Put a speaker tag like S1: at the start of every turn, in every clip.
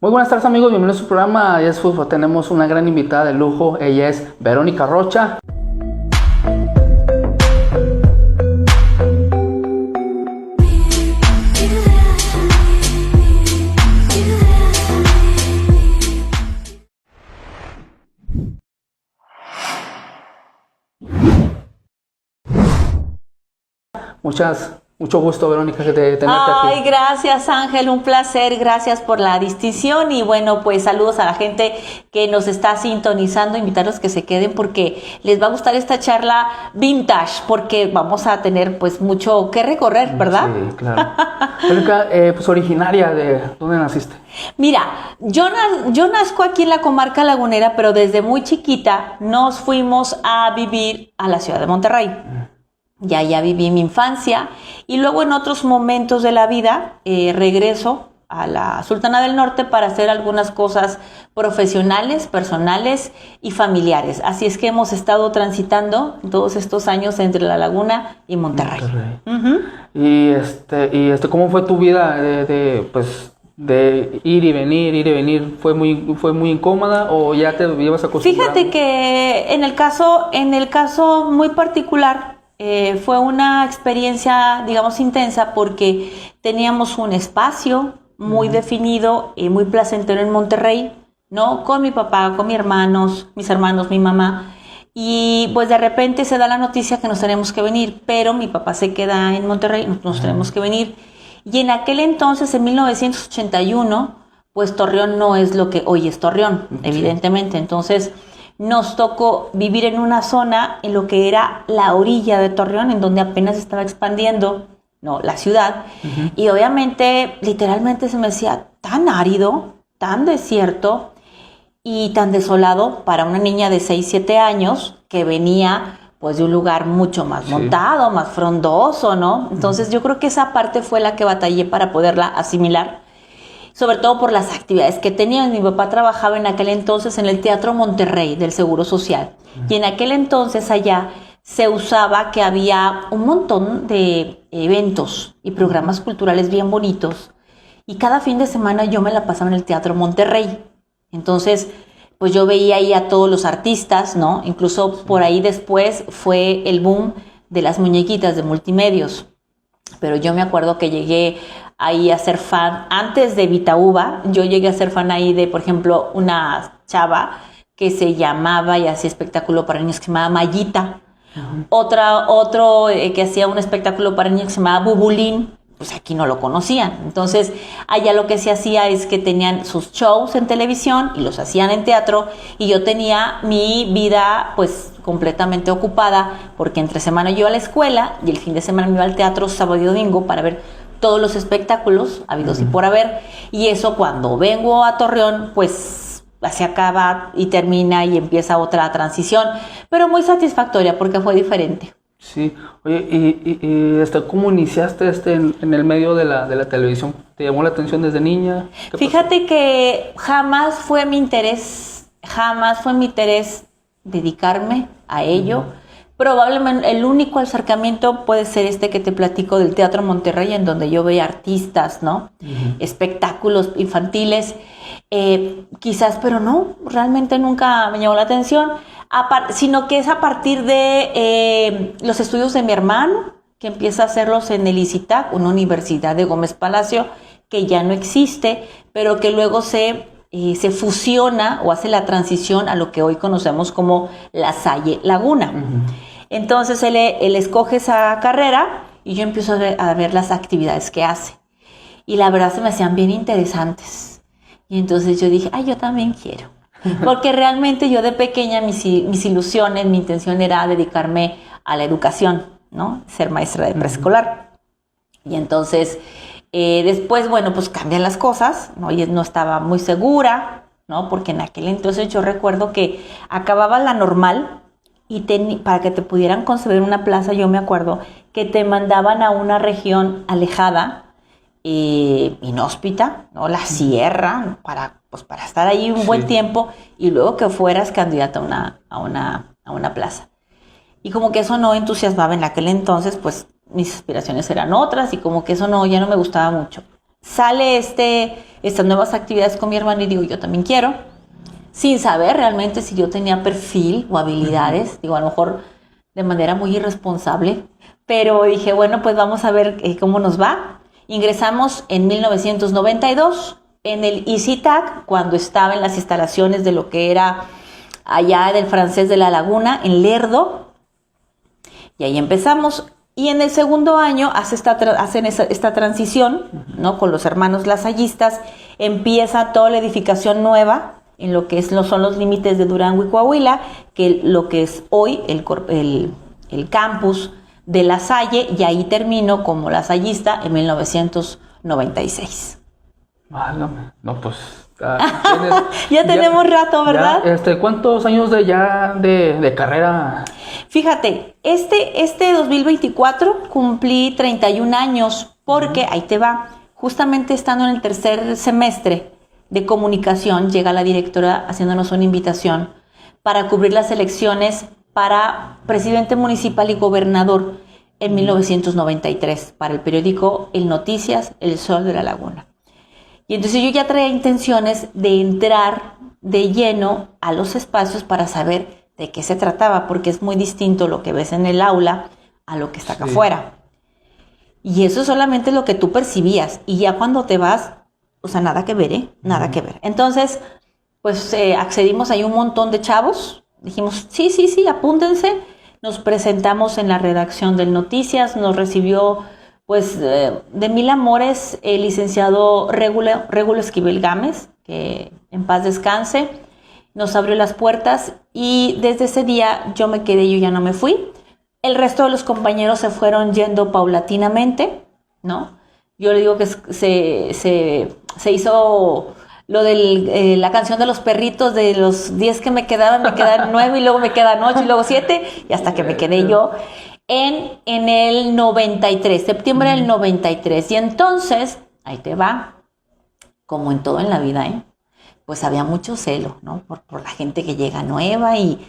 S1: Muy buenas tardes amigos, bienvenidos a su programa Yes Food. Tenemos una gran invitada de lujo, ella es Verónica Rocha. Mucho gusto, Verónica, que tenerte aquí.
S2: Ay, gracias Ángel, un placer, gracias por la distinción y bueno, pues saludos a la gente que nos está sintonizando, invitarlos que se queden porque les va a gustar esta charla vintage, porque vamos a tener pues mucho que recorrer, ¿verdad?
S1: Sí, claro. Verónica, pues originaria de, ¿dónde naciste?
S2: Mira, yo nazco aquí en la comarca lagunera, pero desde muy chiquita nos fuimos a vivir a la ciudad de Monterrey. Ya viví mi infancia y luego en otros momentos de la vida regreso a la Sultana del Norte para hacer algunas cosas profesionales, personales y familiares. Así es que hemos estado transitando todos estos años entre La Laguna y Monterrey. Uh-huh.
S1: Y ¿cómo fue tu vida de ir y venir? ¿Fue muy incómoda o ya te ibas acostumbrando?
S2: Fíjate que en el caso muy particular, fue una experiencia, digamos, intensa porque teníamos un espacio muy definido y muy placentero en Monterrey, ¿no? Con mi papá, con mis hermanos, mi mamá. Y pues de repente se da la noticia que nos tenemos que venir, pero mi papá se queda en Monterrey, nos tenemos que venir. Y en aquel entonces, en 1981, pues Torreón no es lo que hoy es Torreón, evidentemente. Entonces nos tocó vivir en una zona en lo que era la orilla de Torreón, en donde apenas estaba expandiendo, ¿no?, la ciudad. Uh-huh. Y obviamente, literalmente se me hacía tan árido, tan desierto y tan desolado para una niña de 6, 7 años que venía pues de un lugar mucho más montado, más frondoso, ¿no? Entonces yo creo que esa parte fue la que batallé para poderla asimilar, sobre todo por las actividades que tenía. Mi papá trabajaba en aquel entonces en el Teatro Monterrey del Seguro Social. Y en aquel entonces allá se usaba que había un montón de eventos y programas culturales bien bonitos. Y cada fin de semana yo me la pasaba en el Teatro Monterrey. Entonces, pues yo veía ahí a todos los artistas, ¿no? Incluso por ahí después fue el boom de las muñequitas de Multimedios. Pero yo me acuerdo que llegué ahí a ser fan, antes de Vita Uva, yo llegué a ser fan ahí de, por ejemplo, una chava que se llamaba y hacía espectáculo para niños que se llamaba Mayita. Uh-huh. Otro que hacía un espectáculo para niños que se llamaba Bubulín, pues aquí no lo conocían. Entonces, allá lo que se hacía es que tenían sus shows en televisión y los hacían en teatro, y yo tenía mi vida pues completamente ocupada, porque entre semana yo iba a la escuela y el fin de semana me iba al teatro sábado y domingo para ver todos los espectáculos habidos y por haber. Y eso, cuando vengo a Torreón, pues se acaba y termina y empieza otra transición, pero muy satisfactoria porque fue diferente.
S1: Sí. Oye, y ¿cómo iniciaste en el medio de la televisión? ¿Te llamó la atención desde niña?
S2: Fíjate que jamás fue mi interés dedicarme a ello. Uh-huh. Probablemente el único acercamiento puede ser este que te platico del Teatro Monterrey, en donde yo veía artistas, ¿no? Uh-huh. Espectáculos infantiles, quizás, pero no, realmente nunca me llamó la atención, sino que es a partir de los estudios de mi hermano, que empieza a hacerlos en el ICITAC, una universidad de Gómez Palacio, que ya no existe, pero que luego se fusiona o hace la transición a lo que hoy conocemos como La Salle Laguna. Uh-huh. Entonces él escoge esa carrera y yo empiezo a ver las actividades que hace. Y la verdad se me hacían bien interesantes. Y entonces yo dije, yo también quiero. Porque realmente yo de pequeña, mis ilusiones, mi intención era dedicarme a la educación, ¿no? Ser maestra de preescolar. Y entonces después, bueno, pues cambian las cosas, ¿no? Y no estaba muy segura, ¿no? Porque en aquel entonces yo recuerdo que acababa la normal y para que te pudieran conceder una plaza, yo me acuerdo que te mandaban a una región alejada, inhóspita, ¿no? La sierra, para estar ahí un buen tiempo y luego que fueras candidata a una plaza. Y como que eso no entusiasmaba en aquel entonces, pues mis aspiraciones eran otras y como que eso ya no me gustaba mucho. sale estas nuevas actividades con mi hermano y digo, yo también quiero, sin saber realmente si yo tenía perfil o habilidades, digo, a lo mejor de manera muy irresponsable, pero dije, bueno, pues vamos a ver cómo nos va. Ingresamos en 1992 en el ICITAC, cuando estaba en las instalaciones de lo que era allá del Francés de la Laguna, en Lerdo, y ahí empezamos. Y en el segundo año hacen esta transición, ¿no? Con los hermanos lasallistas, empieza toda la edificación nueva en lo que son los límites de Durango y Coahuila, que lo que es hoy el campus de La Salle, y ahí termino como lasallista en 1996.
S1: Válgame. No, pues...
S2: ya tenemos rato, ¿verdad?
S1: ¿Cuántos años de carrera?
S2: Fíjate, este 2024 cumplí 31 años, porque ahí te va, justamente estando en el tercer semestre de comunicación, llega la directora haciéndonos una invitación para cubrir las elecciones para presidente municipal y gobernador en 1993, para el periódico El Noticias, El Sol de la Laguna. Y entonces yo ya traía intenciones de entrar de lleno a los espacios para saber de qué se trataba, porque es muy distinto lo que ves en el aula a lo que está acá afuera. Y eso es solamente lo que tú percibías. Y ya cuando te vas, o sea, nada que ver, nada que ver. Entonces, pues accedimos ahí un montón de chavos. Dijimos, sí, apúntense. Nos presentamos en la redacción del Noticias. Nos recibió, pues, de mil amores el licenciado Régulo Esquivel Gámez, que en paz descanse. Nos abrió las puertas y desde ese día yo me quedé, yo ya no me fui. El resto de los compañeros se fueron yendo paulatinamente, ¿no? Yo le digo que se hizo lo de la canción de los perritos, de los 10 que me quedan 9 y luego me quedan 8 y luego 7 y hasta que me quedé yo en el 93, septiembre del 93. Y entonces, ahí te va, como en todo en la vida, pues había mucho celo, ¿no? Por la gente que llega nueva y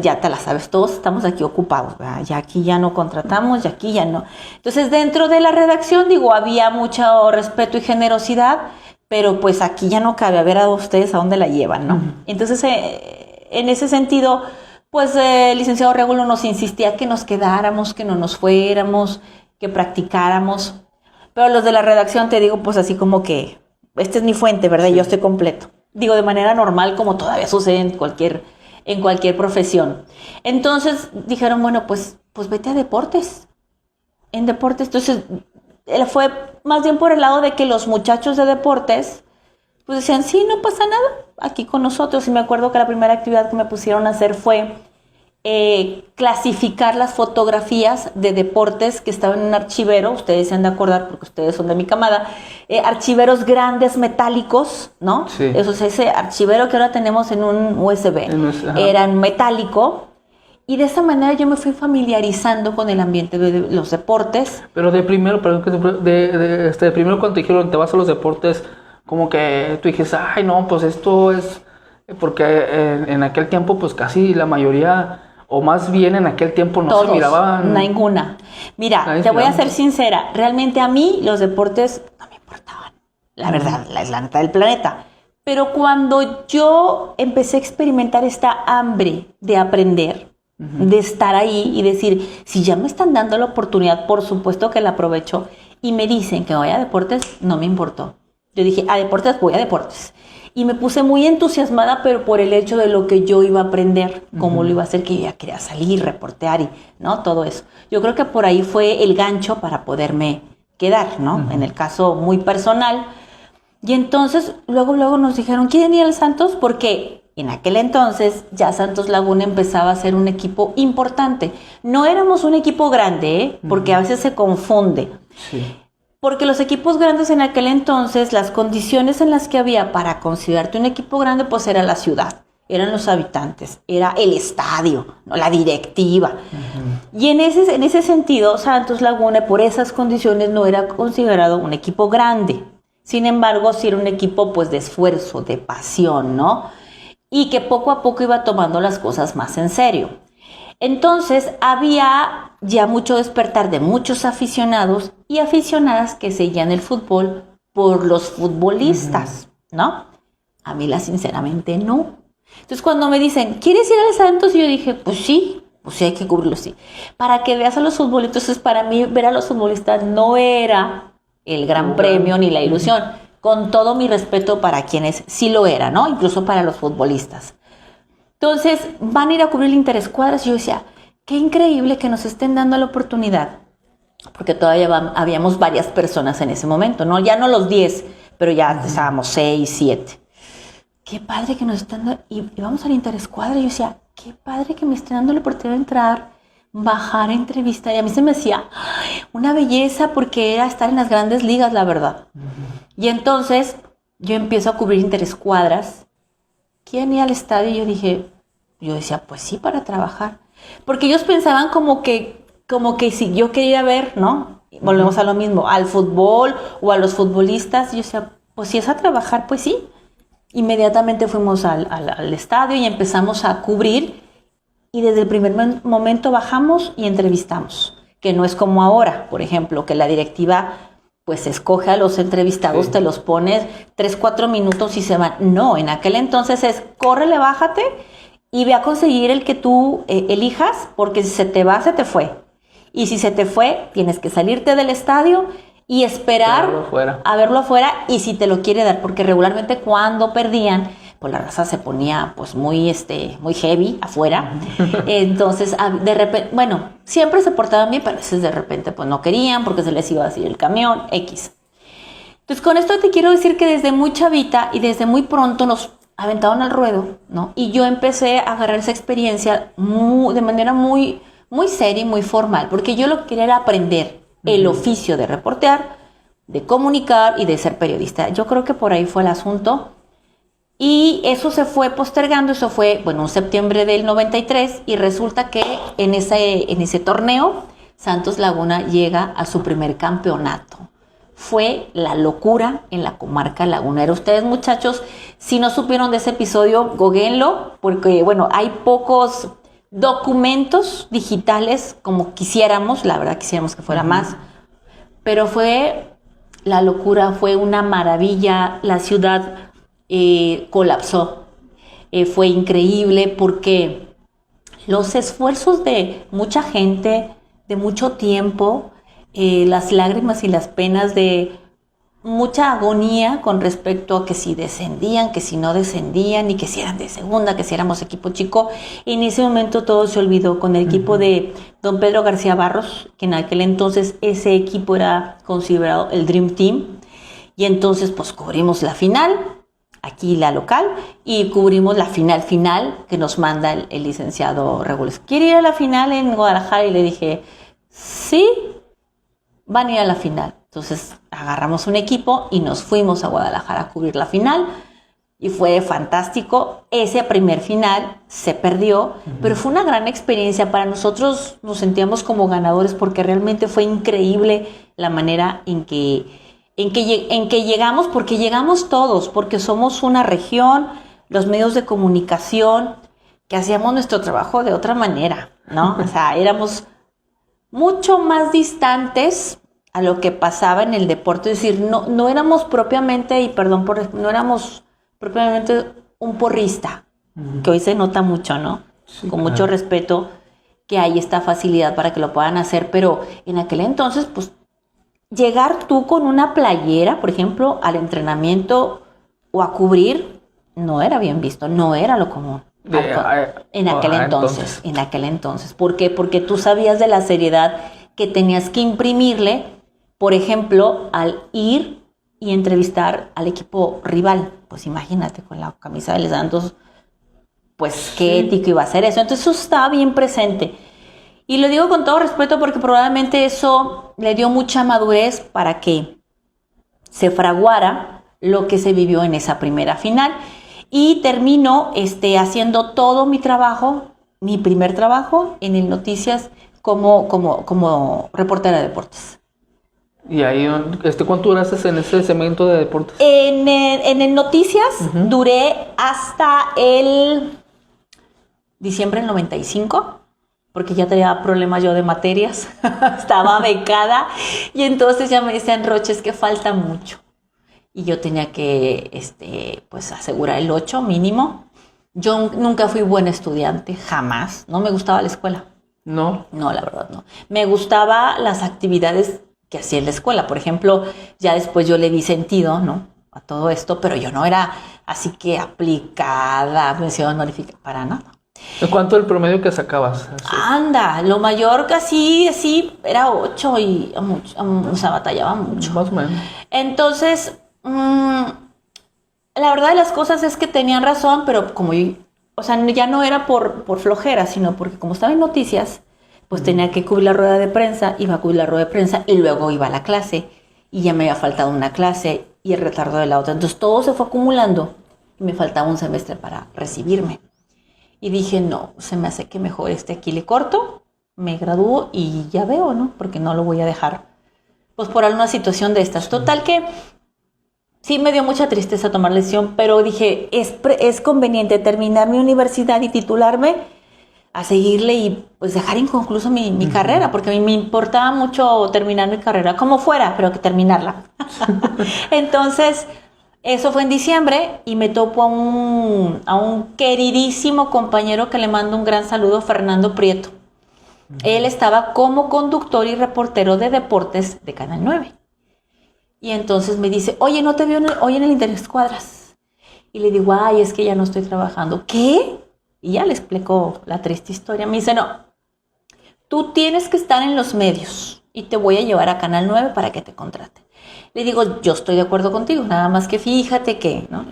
S2: ya te la sabes, todos estamos aquí ocupados, ¿verdad? Ya aquí ya no contratamos, ya aquí ya no. Entonces, dentro de la redacción, digo, había mucho respeto y generosidad, pero pues aquí ya no cabe, a ver a ustedes a dónde la llevan, ¿no? Entonces, en ese sentido, pues el licenciado Regulo nos insistía que nos quedáramos, que no nos fuéramos, que practicáramos, pero los de la redacción, te digo, pues así como que, esta es mi fuente, ¿verdad? Yo estoy completo. Digo, de manera normal, como todavía sucede en cualquier profesión. Entonces dijeron, bueno, pues vete a deportes. En deportes, entonces fue más bien por el lado de que los muchachos de deportes pues decían, sí, no pasa nada, aquí con nosotros. Y me acuerdo que la primera actividad que me pusieron a hacer fue clasificar las fotografías de deportes que estaban en un archivero. Ustedes se han de acordar porque ustedes son de mi camada, archiveros grandes metálicos, ¿no? Sí. Eso es ese archivero que ahora tenemos en un USB, era metálico, y de esa manera yo me fui familiarizando con el ambiente de los deportes.
S1: Pero primero cuando te dijeron te vas a los deportes, como que tú dijiste, ay no, pues esto es, porque en aquel tiempo pues casi la mayoría, o más bien en aquel tiempo no se miraban.
S2: Ninguna. Mira, te voy a ser sincera, realmente a mí los deportes no me importaban, la verdad, es la neta del planeta. Pero cuando yo empecé a experimentar esta hambre de aprender, de estar ahí y decir, si ya me están dando la oportunidad, por supuesto que la aprovecho, y me dicen que vaya a deportes, no me importó. Yo dije, a deportes, voy a deportes. Y me puse muy entusiasmada, pero por el hecho de lo que yo iba a aprender, cómo lo iba a hacer, que yo ya quería salir, reportear y, ¿no? Todo eso. Yo creo que por ahí fue el gancho para poderme quedar, ¿no? En el caso muy personal. Y entonces, luego nos dijeron, ¿quieren ir al Santos? Porque en aquel entonces ya Santos Laguna empezaba a ser un equipo importante. No éramos un equipo grande, porque a veces se confunde. Sí. Porque los equipos grandes en aquel entonces, las condiciones en las que había para considerarte un equipo grande, pues era la ciudad, eran los habitantes, era el estadio, ¿no? La directiva. Y en ese sentido, Santos Laguna, por esas condiciones, no era considerado un equipo grande. Sin embargo, sí era un equipo pues de esfuerzo, de pasión, ¿no? Y que poco a poco iba tomando las cosas más en serio. Entonces había ya mucho despertar de muchos aficionados y aficionadas que seguían el fútbol por los futbolistas, ¿no? A mí, sinceramente, no. Entonces, cuando me dicen, ¿quieres ir al Santos? Y yo dije, pues sí hay que cubrirlo, sí. Para que veas a los futbolistas, entonces para mí ver a los futbolistas no era el gran premio ni la ilusión, con todo mi respeto para quienes sí lo era, ¿no? Incluso para los futbolistas. Entonces, van a ir a cubrir el Interescuadras, y yo decía, qué increíble que nos estén dando la oportunidad, porque todavía habíamos varias personas en ese momento, ¿no? Ya no los 10, pero ya estábamos 6, 7. Qué padre que nos están dando, y vamos al Interescuadra, y yo decía, qué padre que me estén dando la oportunidad de entrar, bajar, entrevistar, y a mí se me hacía una belleza, porque era estar en las grandes ligas, la verdad. Y entonces, yo empiezo a cubrir Interescuadras. ¿Quién iba al estadio? Y yo decía, pues sí, para trabajar. Porque ellos pensaban como que si yo quería ver, ¿no? Volvemos a lo mismo, al fútbol o a los futbolistas. Yo decía, pues si es a trabajar, pues sí. Inmediatamente fuimos al estadio y empezamos a cubrir. Y desde el primer momento bajamos y entrevistamos. Que no es como ahora, por ejemplo, que la directiva pues escoge a los entrevistados, sí, te los pones 3, 4 minutos y se van. No, en aquel entonces es, córrele, bájate y ve a conseguir el que tú elijas, porque si se te va, se te fue. Y si se te fue, tienes que salirte del estadio y esperar a verlo afuera, y si te lo quiere dar, porque regularmente cuando perdían, pues la raza se ponía pues muy heavy afuera. Entonces, de repente, bueno, siempre se portaban bien, pero a veces de repente pues no querían porque se les iba a decir el camión, X. Entonces, con esto te quiero decir que desde muy chavita y desde muy pronto nos aventaron al ruedo, ¿no? Y yo empecé a agarrar esa experiencia de manera muy, muy seria y muy formal, porque yo lo que quería era aprender el oficio de reportear, de comunicar y de ser periodista. Yo creo que por ahí fue el asunto. Y eso se fue postergando, eso fue, bueno, en septiembre del 93, y resulta que en ese torneo, Santos Laguna llega a su primer campeonato. Fue la locura en la comarca lagunera. Ustedes, muchachos, si no supieron de ese episodio, goguenlo, porque, bueno, hay pocos documentos digitales como quisiéramos, la verdad quisiéramos que fuera más, pero fue la locura, fue una maravilla, la ciudad colapsó. Fue increíble porque los esfuerzos de mucha gente, de mucho tiempo, las lágrimas y las penas de mucha agonía con respecto a que si descendían, que si no descendían, y que si eran de segunda, que si éramos equipo chico. En ese momento todo se olvidó con el equipo de don Pedro García Barros, que en aquel entonces ese equipo era considerado el Dream Team, y entonces pues cubrimos la final, aquí la local, y cubrimos la final que nos manda el licenciado Regules. ¿Quiere ir a la final en Guadalajara? Y le dije, sí, van a ir a la final. Entonces agarramos un equipo y nos fuimos a Guadalajara a cubrir la final, y fue fantástico. Ese primer final se perdió, pero fue una gran experiencia. Para nosotros nos sentíamos como ganadores, porque realmente fue increíble la manera en que llegamos, porque llegamos todos, porque somos una región, los medios de comunicación, que hacíamos nuestro trabajo de otra manera, ¿no? O sea, éramos mucho más distantes a lo que pasaba en el deporte. Es decir, no éramos propiamente, y perdón no éramos propiamente un porrista, que hoy se nota mucho, ¿no? Sí, con mucho respeto, que hay esta facilidad para que lo puedan hacer, pero en aquel entonces, pues, llegar tú con una playera, por ejemplo, al entrenamiento o a cubrir, no era bien visto, no era lo común. En aquel entonces. ¿Por qué? Porque tú sabías de la seriedad que tenías que imprimirle, por ejemplo, al ir y entrevistar al equipo rival. Pues imagínate, con la camisa de los Santos, pues qué ético iba a ser eso. Entonces eso estaba bien presente. Y lo digo con todo respeto, porque probablemente eso le dio mucha madurez para que se fraguara lo que se vivió en esa primera final. Y termino haciendo todo mi trabajo, mi primer trabajo en el Noticias como reportera de deportes.
S1: ¿Y ahí cuánto duraste en ese segmento de deportes?
S2: En el Noticias duré hasta el diciembre del 95. Porque ya tenía problemas yo de materias, estaba becada, y entonces ya me decían, Roche, es que falta mucho. y yo tenía que pues asegurar el 8 mínimo. Yo nunca fui buena estudiante, jamás. No me gustaba la escuela.
S1: No.
S2: No, la verdad no. Me gustaban las actividades que hacía en la escuela. Por ejemplo, ya después yo le di sentido, ¿no?, a todo esto, pero yo no era así que aplicada, mención honorífica, para nada.
S1: ¿En cuánto el promedio que sacabas? Así.
S2: Anda, lo mayor casi así era 8 y o sea, batallaba mucho.
S1: Más o menos.
S2: Entonces, la verdad de las cosas es que tenían razón, pero como yo, o sea, ya no era por flojera, sino porque como estaba en noticias, pues tenía que cubrir la rueda de prensa, iba a cubrir la rueda de prensa y luego iba a la clase y ya me había faltado una clase y el retardo de la otra. Entonces todo se fue acumulando y me faltaba un semestre para recibirme. Y dije, no, se me hace que mejor aquí le corto, me gradúo y ya veo, ¿no? Porque no lo voy a dejar, pues por alguna situación de estas. Total que sí me dio mucha tristeza tomar la decisión, pero dije, es conveniente terminar mi universidad y titularme a seguirle y pues dejar inconcluso mi carrera, porque a mí me importaba mucho terminar mi carrera, como fuera, pero que terminarla. Entonces, eso fue en diciembre y me topo a un queridísimo compañero que le mando un gran saludo, Fernando Prieto. Él estaba como conductor y reportero de deportes de Canal 9. Y entonces me dice, oye, ¿no te veo hoy en el Interescuadras? Y le digo, ay, es que ya no estoy trabajando. ¿Qué? Y ya le explico la triste historia. Me dice, no, tú tienes que estar en los medios y te voy a llevar a Canal 9 para que te contraten. Le digo, yo estoy de acuerdo contigo, nada más que fíjate que, ¿no?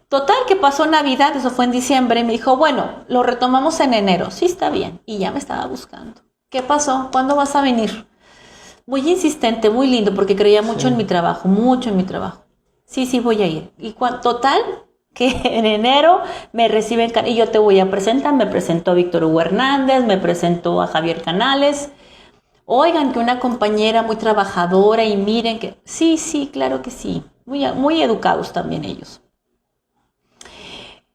S2: Total, que pasó Navidad, eso fue en diciembre, y me dijo, bueno, lo retomamos en enero. Sí, está bien. Y ya me estaba buscando. ¿Qué pasó? ¿Cuándo vas a venir? Muy insistente, muy lindo, porque creía mucho en mi trabajo, mucho en mi trabajo. Sí, voy a ir. Y total, que en enero me reciben y yo te voy a presentar. Me presentó a Víctor Hugo Hernández, me presentó a Javier Canales. Oigan, que una compañera muy trabajadora y miren que... Sí, claro que sí. Muy educados también ellos.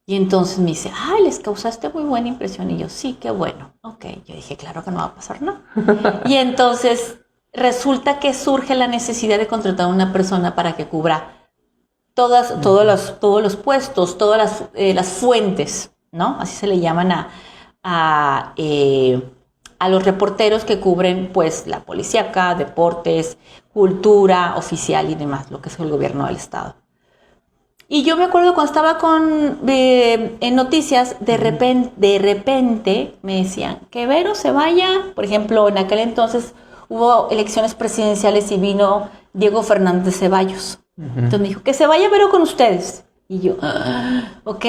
S2: Y entonces me dice, ay, les causaste muy buena impresión. Y yo, sí, qué bueno. Ok, yo dije, claro que no va a pasar nada. Y entonces resulta que surge la necesidad de contratar a una persona para que cubra todos los puestos, todas las fuentes, ¿no? Así se le llaman a los reporteros que cubren, pues, la policíaca, deportes, cultura, oficial y demás, lo que es el gobierno del estado. Y yo me acuerdo cuando estaba en noticias, de repente me decían que Vero se vaya. Por ejemplo, en aquel entonces hubo elecciones presidenciales y vino Diego Fernández Ceballos. Entonces me dijo, que se vaya Vero con ustedes. Y yo, ok.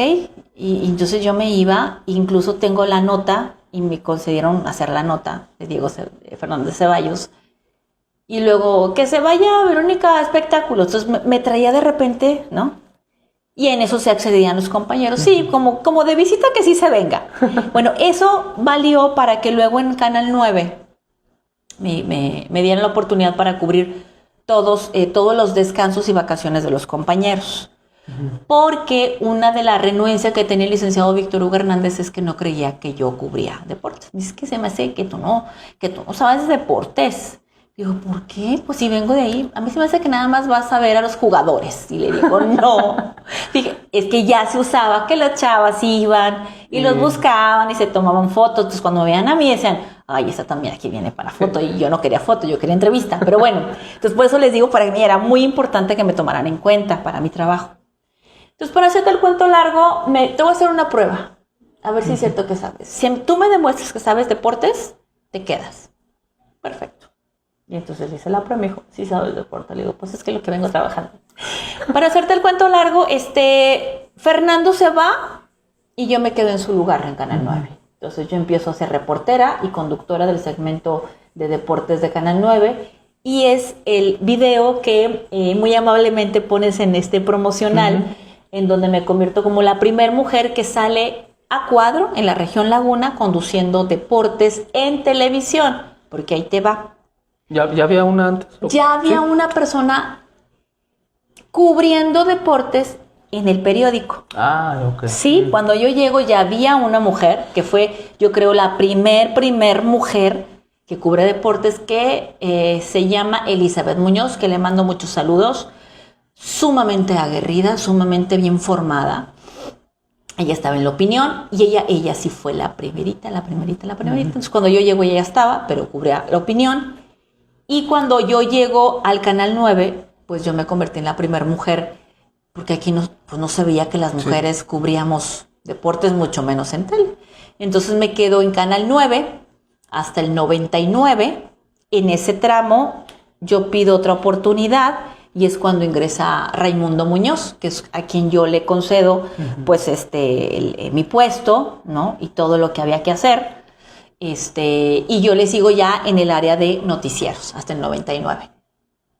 S2: Y entonces yo me iba, incluso tengo la nota, y me concedieron hacer la nota de Diego Fernández Ceballos. Y luego, que se vaya Verónica a espectáculos. Entonces me traía de repente, ¿no? Y en eso se accedían los compañeros. Sí, como de visita que sí se venga. Bueno, eso valió para que luego en Canal 9 me dieran la oportunidad para cubrir todos los descansos y vacaciones de los compañeros. Porque una de las renuencias que tenía el licenciado Víctor Hugo Hernández es que no creía que yo cubría deportes. Dice que se me hace que tú no sabes deportes. Digo, ¿por qué? Pues si vengo de ahí, a mí se me hace que nada más vas a ver a los jugadores. Y le digo, no. Dije, es que ya se usaba que las chavas iban y los buscaban y se tomaban fotos. Entonces cuando me veían a mí decían, ay, esta también aquí viene para foto. Y yo no quería foto, yo quería entrevista. Pero bueno, entonces por eso les digo, para mí era muy importante que me tomaran en cuenta para mi trabajo. Entonces, para hacerte el cuento largo, te voy a hacer una prueba. A ver si es cierto que sabes. Si tú me demuestras que sabes deportes, te quedas. Perfecto. Y entonces hice la prueba, me dijo, sí sabes deporte. Le digo, pues es que es lo que vengo trabajando. Para hacerte el cuento largo, Fernando se va y yo me quedo en su lugar en Canal 9. Entonces yo empiezo a ser reportera y conductora del segmento de deportes de Canal 9. Y es el video que muy amablemente pones en este promocional, en donde me convierto como la primer mujer que sale a cuadro en la región Laguna conduciendo deportes en televisión, porque ahí te va.
S1: ¿Ya había una antes?
S2: Ya había una persona cubriendo deportes en el periódico.
S1: Ah, ok.
S2: Sí, cuando yo llego ya había una mujer que fue, yo creo, la primer mujer que cubre deportes, que se llama Elizabeth Muñoz, que le mando muchos saludos. sumamente aguerrida, sumamente bien formada. Ella estaba en La Opinión y ella sí fue la primerita. Entonces cuando yo llego ella ya estaba, pero cubría La Opinión. Y cuando yo llego al Canal 9, pues yo me convertí en la primera mujer, porque aquí no se veía que las mujeres cubríamos deportes, mucho menos en tele. Entonces me quedo en Canal 9 hasta el 99. En ese tramo yo pido otra oportunidad y es cuando ingresa Raimundo Muñoz, que es a quien yo le concedo pues mi puesto, ¿no? Y todo lo que había que hacer. Y yo le sigo ya en el área de noticieros hasta el 99.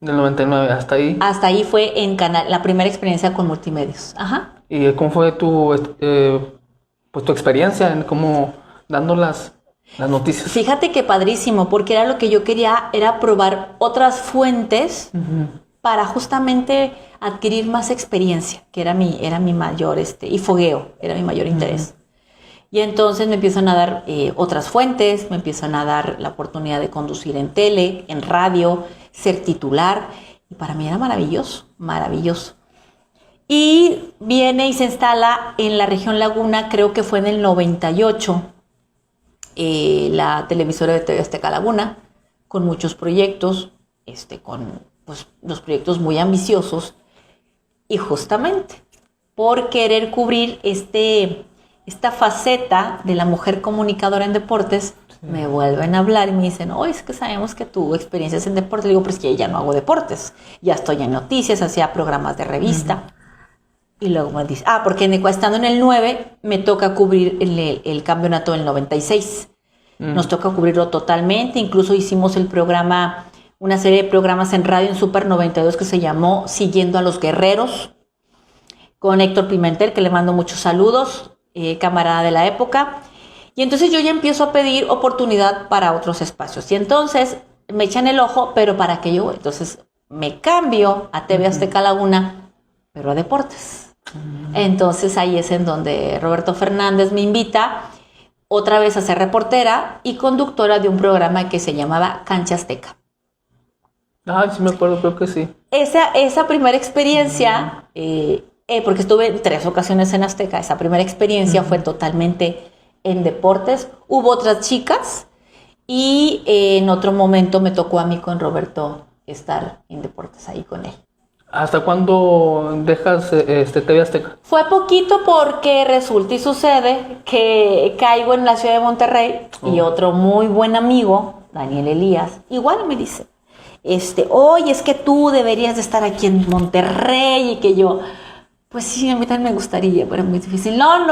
S1: Del 99 hasta ahí.
S2: Hasta ahí fue en canal, la primera experiencia con multimedios. Ajá.
S1: ¿Y cómo fue tu experiencia en cómo dando las noticias?
S2: Fíjate que padrísimo, porque era lo que yo quería, era probar otras fuentes para justamente adquirir más experiencia, que era mi mayor, y fogueo, era mi mayor interés. Y entonces me empiezan a dar otras fuentes, me empiezan a dar la oportunidad de conducir en tele, en radio, ser titular, y para mí era maravilloso, maravilloso. Y viene y se instala en la región Laguna, creo que fue en el 98, la televisora de TV Azteca Laguna, con muchos proyectos, con pues, los proyectos muy ambiciosos, y justamente por querer cubrir esta faceta de la mujer comunicadora en deportes, me vuelven a hablar y me dicen, es que sabemos que tu experiencia es en deportes. Le digo, pero es que ya no hago deportes, ya estoy en noticias, hacía programas de revista. Y luego me dice, porque estando en el 9, me toca cubrir el campeonato del 96. Nos toca cubrirlo totalmente, incluso hicimos el programa, una serie de programas en radio en Super 92 que se llamó Siguiendo a los Guerreros, con Héctor Pimentel, que le mando muchos saludos, camarada de la época. Y entonces yo ya empiezo a pedir oportunidad para otros espacios. Y entonces me echan el ojo, pero ¿para qué yo? Entonces me cambio a TV Azteca Laguna, pero a deportes. Entonces ahí es en donde Roberto Fernández me invita otra vez a ser reportera y conductora de un programa que se llamaba Cancha Azteca.
S1: Sí me acuerdo, creo que sí.
S2: Esa primera experiencia, porque estuve en 3 ocasiones en Azteca, esa primera experiencia fue totalmente en deportes. Hubo otras chicas y en otro momento me tocó a mí con Roberto estar en deportes ahí con él.
S1: ¿Hasta cuándo dejas TV Azteca?
S2: Fue poquito porque resulta y sucede que caigo en la ciudad de Monterrey y otro muy buen amigo, Daniel Elías, igual me dice, oye, es que tú deberías de estar aquí en Monterrey y que yo, pues sí, a mí también me gustaría, pero es muy difícil. No,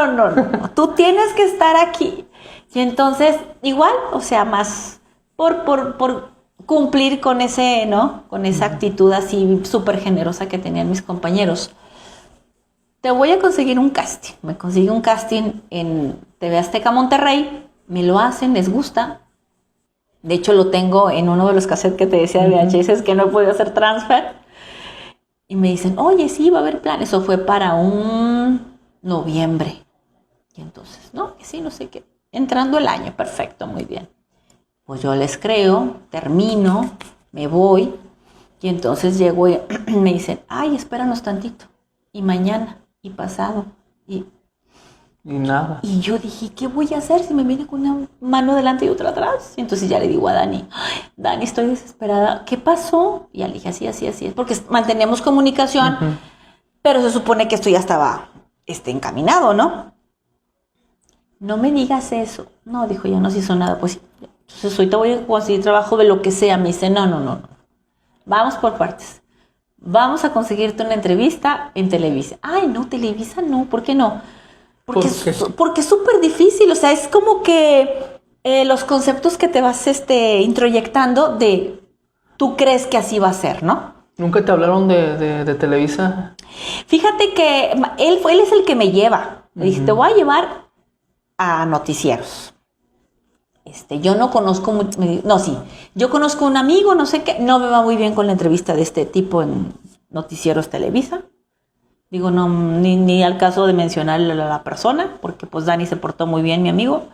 S2: tú tienes que estar aquí. Y entonces, igual, o sea, más por cumplir con ese, ¿no? Con esa actitud así súper generosa que tenían mis compañeros. Te voy a conseguir un casting. Me consigue un casting en TV Azteca Monterrey. Me lo hacen, les gusta. De hecho, lo tengo en uno de los cassettes que te decía de VHS, que no he podido hacer transfer. Y me dicen, oye, sí, va a haber plan. Eso fue para un noviembre. Y entonces, no, que sí, no sé qué. Entrando el año, perfecto, muy bien. Pues yo les creo, termino, me voy. Y entonces llego y me dicen, espéranos tantito. Y mañana, y pasado, y
S1: nada.
S2: Y yo dije, ¿qué voy a hacer si me viene con una mano delante y otra atrás? Y entonces ya le digo a Dani, Dani, estoy desesperada. ¿Qué pasó? Y ya le dije, así es. Porque mantenemos comunicación, pero se supone que esto ya estaba encaminado, ¿no? No me digas eso. No, dijo, ya no se hizo nada. Pues entonces ahorita voy a conseguir trabajo de lo que sea. Me dice, no. Vamos por partes. Vamos a conseguirte una entrevista en Televisa. No, Televisa no. ¿Por qué no? Porque es súper difícil, o sea, es como que los conceptos que te vas introyectando de tú crees que así va a ser, ¿no?
S1: ¿Nunca te hablaron de Televisa?
S2: Fíjate que él es el que me lleva. Me dice, te voy a llevar a noticieros. Yo no conozco, yo conozco un amigo, no sé qué, no me va muy bien con la entrevista de este tipo en noticieros Televisa. Digo, no, ni al caso de mencionarle a la persona, porque pues Dani se portó muy bien, mi amigo.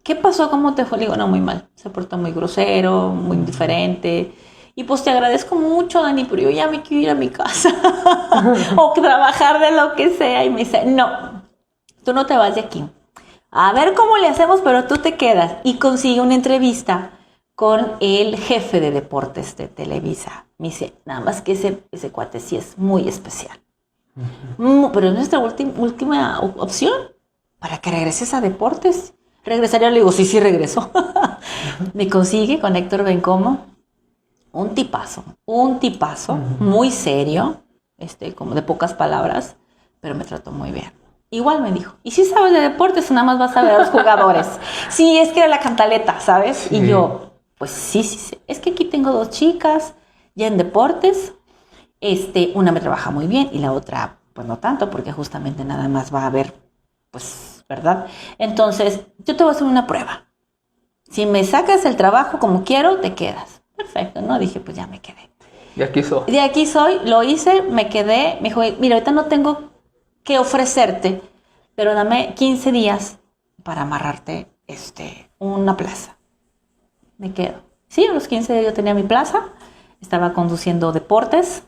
S2: ¿Qué pasó? ¿Cómo te fue? Le digo, no, muy mal. Se portó muy grosero, muy indiferente. Y pues te agradezco mucho, Dani, pero yo ya me quiero ir a mi casa o trabajar de lo que sea. Y me dice, no, tú no te vas de aquí. A ver cómo le hacemos, pero tú te quedas. Y consigue una entrevista con el jefe de deportes de Televisa. Me dice, nada más que ese cuate sí es muy especial. Pero es nuestra última opción para que regreses a deportes. ¿Regresaría? Le digo, sí, regreso. Me consigue con Héctor Bencomo. Un tipazo, muy serio, como de pocas palabras, pero me trató muy bien. Igual me dijo, ¿y si sabes de deportes o nada más vas a ver a los jugadores? Sí, es que era la cantaleta, ¿sabes? Sí. Y yo, pues sí, es que aquí tengo 2 chicas ya en deportes, una me trabaja muy bien y la otra, pues no tanto, porque justamente nada más va a ver, pues, ¿verdad? Entonces, yo te voy a hacer una prueba. Si me sacas el trabajo como quiero, te quedas. Perfecto, ¿no? Dije, pues ya me quedé.
S1: De aquí soy.
S2: De aquí soy, lo hice, me quedé. Me dijo, mira, ahorita no tengo que ofrecerte, pero dame 15 días para amarrarte una plaza. Me quedo. Sí, a los 15 días yo tenía mi plaza, estaba conduciendo deportes.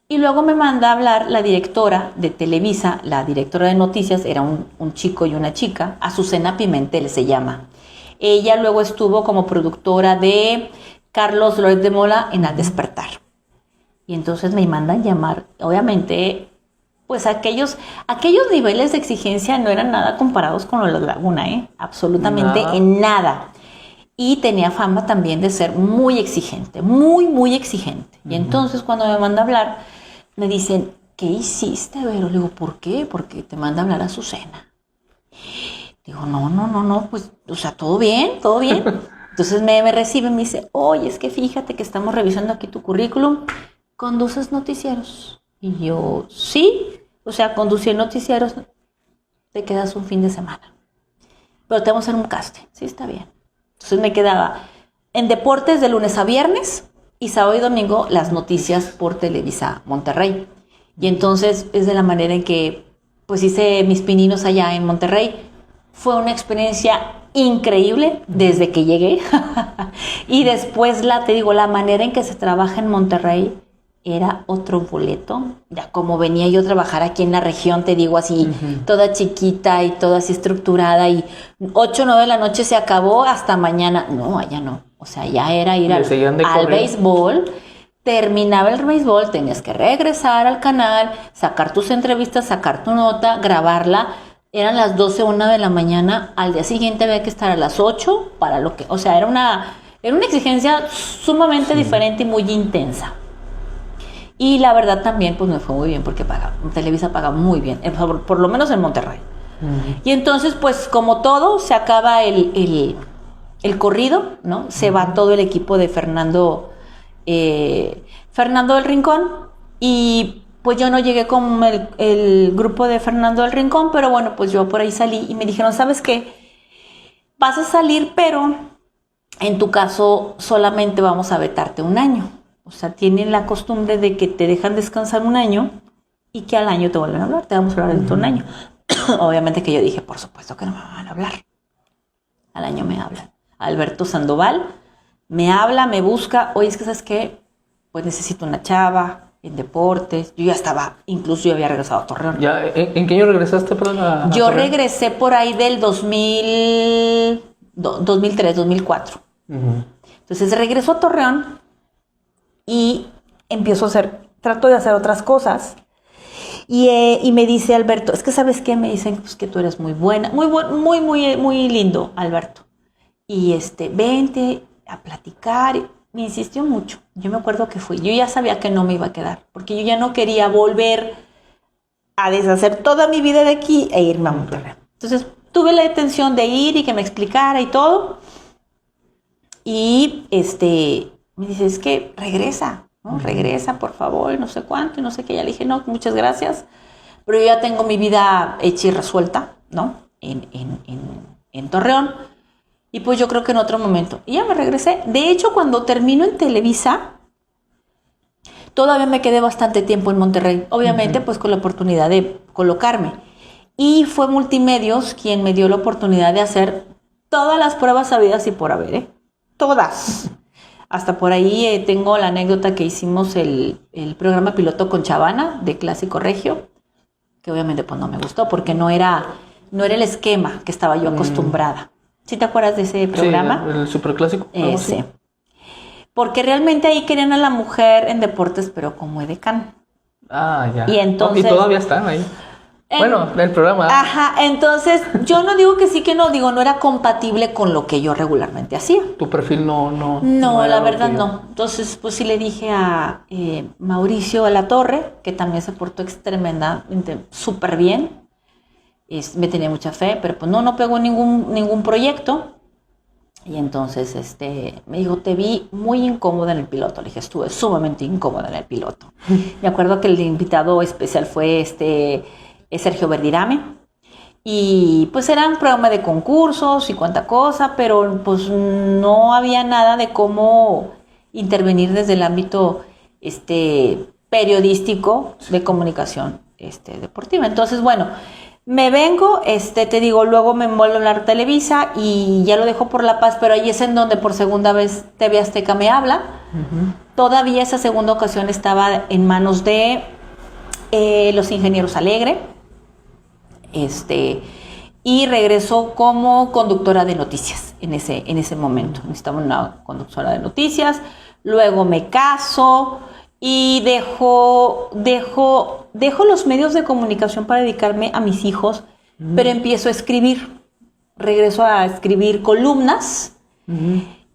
S2: Y luego me manda a hablar la directora de Televisa, la directora de noticias, era un chico y una chica, Azucena Pimentel se llama. Ella luego estuvo como productora de Carlos Loret de Mola en Al Despertar. Y entonces me mandan llamar, obviamente, pues aquellos niveles de exigencia no eran nada comparados con los de Laguna, absolutamente en nada. Y tenía fama también de ser muy exigente, muy exigente. Y entonces cuando me manda a hablar, me dicen, ¿qué hiciste, Vero? Le digo, ¿por qué? Porque te manda a hablar a Azucena. Digo, no, pues, o sea, todo bien. Entonces me recibe y me dice, oye, es que fíjate que estamos revisando aquí tu currículum. ¿Conduces noticieros? Y yo, sí, o sea, conducir noticieros, te quedas un fin de semana. Pero te vamos a hacer un casting. Sí, está bien. Entonces me quedaba en deportes de lunes a viernes y sábado y domingo las noticias por Televisa Monterrey. Y entonces es de la manera en que pues hice mis pininos allá en Monterrey. Fue una experiencia increíble desde que llegué. Y después la manera en que se trabaja en Monterrey era otro boleto. Ya como venía yo a trabajar aquí en la región, te digo así, toda chiquita y toda así estructurada, y 8 o 9 de la noche se acabó hasta mañana. No, allá no. O sea, ya era ir al béisbol. Terminaba el béisbol, tenías que regresar al canal, sacar tus entrevistas, sacar tu nota, grabarla. Eran las 12 o 1 de la mañana. Al día siguiente había que estar a las 8 para lo que... O sea, era una exigencia sumamente diferente y muy intensa. Y la verdad también, pues me fue muy bien porque Televisa paga muy bien, por lo menos en Monterrey. Y entonces, pues como todo, se acaba el corrido, ¿no? Se va todo el equipo de Fernando del Rincón, y pues yo no llegué con el grupo de Fernando del Rincón, pero bueno, pues yo por ahí salí y me dijeron, ¿sabes qué? Vas a salir, pero en tu caso solamente vamos a vetarte 1 año. O sea, tienen la costumbre de que te dejan descansar 1 año y que al año te vuelven a hablar, te vamos a hablar dentro de 1 año. Obviamente que yo dije, por supuesto que no me van a hablar. Al año me hablan. Alberto Sandoval me habla, me busca, oye, es que ¿sabes qué? Pues necesito una chava en deportes. Yo ya estaba, incluso yo había regresado a Torreón.
S1: ¿Ya? ¿En qué año regresaste? Perdón,
S2: yo regresé por ahí del 2003, 2004. Entonces regreso a Torreón y trato de hacer otras cosas. Y me dice Alberto, es que ¿sabes qué? Me dicen pues, que tú eres muy buena, muy lindo, Alberto. Y vente a platicar. Me insistió mucho. Yo me acuerdo que fui. Yo ya sabía que no me iba a quedar, porque yo ya no quería volver a deshacer toda mi vida de aquí e irme a Monterrey. Entonces tuve la intención de ir y que me explicara y todo. Y me dice, es que regresa, ¿no? Regresa, por favor, no sé cuánto, y no sé qué. Ya le dije, no, muchas gracias, pero yo ya tengo mi vida hecha y resuelta, ¿no? En Torreón. Y pues yo creo que en otro momento. Y ya me regresé. De hecho, cuando termino en Televisa, todavía me quedé bastante tiempo en Monterrey. Obviamente, pues con la oportunidad de colocarme. Y fue Multimedios quien me dio la oportunidad de hacer todas las pruebas habidas y por haber, Todas. Hasta por ahí tengo la anécdota que hicimos el programa piloto con Chavana de Clásico Regio, que obviamente pues no me gustó porque no era el esquema que estaba yo acostumbrada. ¿Sí te acuerdas de ese programa?
S1: Sí, el superclásico.
S2: Ese. Porque realmente ahí querían a la mujer en deportes, pero como edecán.
S1: Ah, ya.
S2: Y entonces...
S1: Y todavía están ahí. Bueno, el programa.
S2: Ajá, entonces yo no digo que sí que no, digo, no era compatible con lo que yo regularmente hacía.
S1: Tu perfil no
S2: la verdad no. Entonces, pues sí le dije a Mauricio Alatorre, que también se portó tremendamente súper bien. Me tenía mucha fe, pero pues no pegó ningún proyecto. Y entonces me dijo, te vi muy incómoda en el piloto. Le dije, estuve sumamente incómoda en el piloto. Me acuerdo que el invitado especial fue Sergio Verdirame. Y pues era un programa de concursos y cuánta cosa, pero pues no había nada de cómo intervenir desde el ámbito periodístico de comunicación deportiva. Entonces, bueno, me vengo, te digo, luego me vuelvo a hablar Televisa y ya lo dejo por La Paz, pero ahí es en donde por segunda vez TV Azteca me habla. Uh-huh. Todavía esa segunda ocasión estaba en manos de los ingenieros Alegre. Y regresó como conductora de noticias en ese momento. Necesitaba una conductora de noticias. Luego me caso y dejo los medios de comunicación para dedicarme a mis hijos, pero empiezo a escribir. Regreso a escribir columnas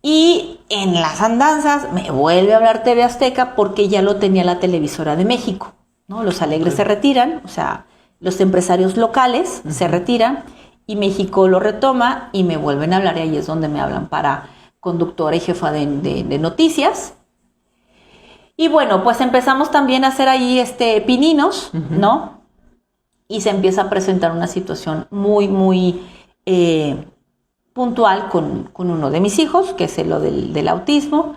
S2: y en las andanzas me vuelve a hablar TV Azteca porque ya lo tenía la televisora de México, ¿no? Los Alegres se retiran, o sea, los empresarios locales se retiran y México lo retoma y me vuelven a hablar y ahí es donde me hablan para conductora y jefa de noticias. Y bueno, pues empezamos también a hacer ahí pininos, ¿no? Y se empieza a presentar una situación muy, muy puntual con uno de mis hijos, que es lo del autismo.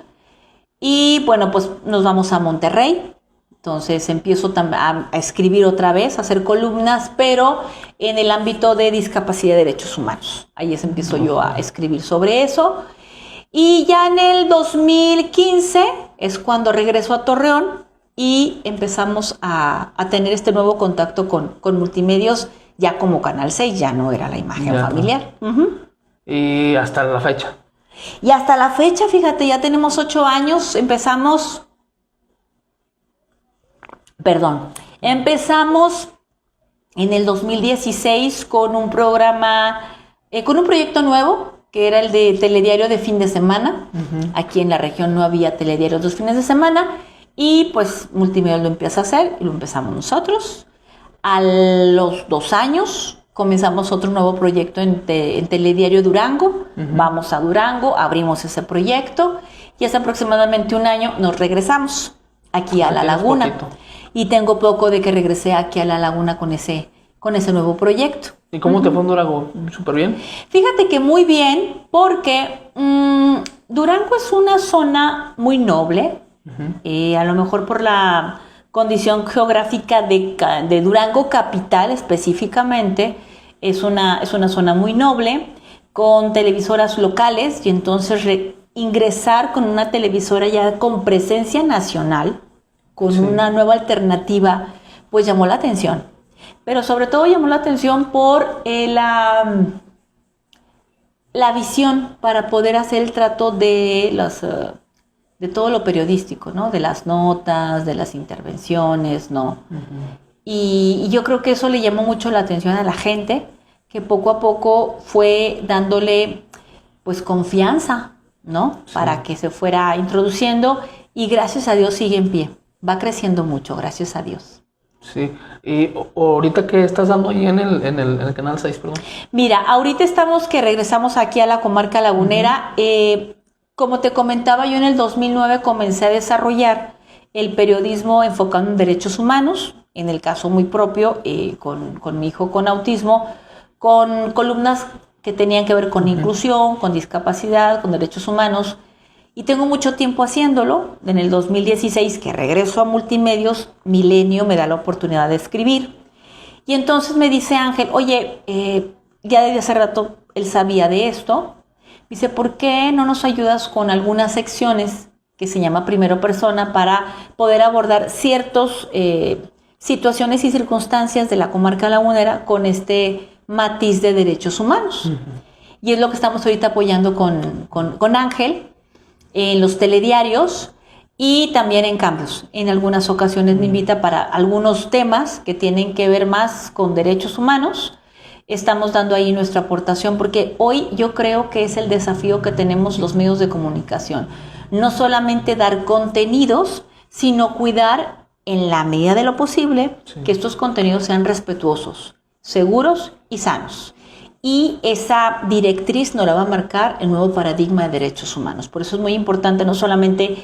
S2: Y bueno, pues nos vamos a Monterrey. Entonces empiezo a escribir otra vez, a hacer columnas, pero en el ámbito de discapacidad y derechos humanos. Ahí empiezo yo a escribir sobre eso. Y ya en el 2015 es cuando regreso a Torreón y empezamos a tener este nuevo contacto con Multimedios, ya como Canal 6, ya no era la imagen familiar.
S1: Y hasta la fecha.
S2: Y hasta la fecha, fíjate, ya tenemos 8 años, empezamos en el 2016 con un programa, con un proyecto nuevo, que era el de telediario de fin de semana. Aquí en la región no había telediarios los fines de semana, y pues Multimedios lo empieza a hacer, y lo empezamos nosotros. A los 2 años comenzamos otro nuevo proyecto en Telediario Durango. Vamos a Durango, abrimos ese proyecto, y hace aproximadamente 1 año nos regresamos aquí a La Laguna. Poquito. Y tengo poco de que regresé aquí a La Laguna con ese nuevo proyecto.
S1: ¿Y cómo te fue en Durango? ¿Súper bien?
S2: Fíjate que muy bien, porque Durango es una zona muy noble. A lo mejor por la condición geográfica de Durango capital específicamente, es una zona muy noble, con televisoras locales, y entonces ingresar con una televisora ya con presencia nacional, con una nueva alternativa, pues llamó la atención. Pero sobre todo llamó la atención por la visión para poder hacer el trato de todo lo periodístico, ¿no? De las notas, de las intervenciones, ¿no? Y yo creo que eso le llamó mucho la atención a la gente, que poco a poco fue dándole, pues, confianza, ¿no? Sí. Para que se fuera introduciendo, y gracias a Dios sigue en pie. Va creciendo mucho, gracias a Dios.
S1: Sí, y ahorita que estás dando ahí en el Canal 6, perdón.
S2: Mira, ahorita que regresamos aquí a la comarca lagunera. Como te comentaba, yo en el 2009 comencé a desarrollar el periodismo enfocado en derechos humanos, en el caso muy propio, con mi hijo con autismo, con columnas que tenían que ver con inclusión, con discapacidad, con derechos humanos. Y tengo mucho tiempo haciéndolo. En el 2016, que regreso a Multimedios, Milenio me da la oportunidad de escribir. Y entonces me dice Ángel, oye, ya desde hace rato él sabía de esto, Dice, ¿por qué no nos ayudas con algunas secciones que se llama primera persona para poder abordar ciertas situaciones y circunstancias de la comarca lagunera con este matiz de derechos humanos? Y es lo que estamos ahorita apoyando con Ángel en los telediarios y también en cambios. En algunas ocasiones me invita para algunos temas que tienen que ver más con derechos humanos. Estamos dando ahí nuestra aportación porque hoy yo creo que es el desafío que tenemos los medios de comunicación. No solamente dar contenidos, sino cuidar en la medida de lo posible que estos contenidos sean respetuosos, seguros y sanos. Y esa directriz nos la va a marcar el nuevo paradigma de derechos humanos. Por eso es muy importante no solamente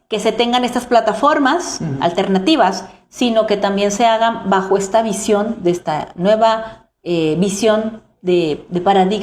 S2: que se tengan estas plataformas alternativas, sino que también se hagan bajo esta visión de esta nueva visión de paradigma.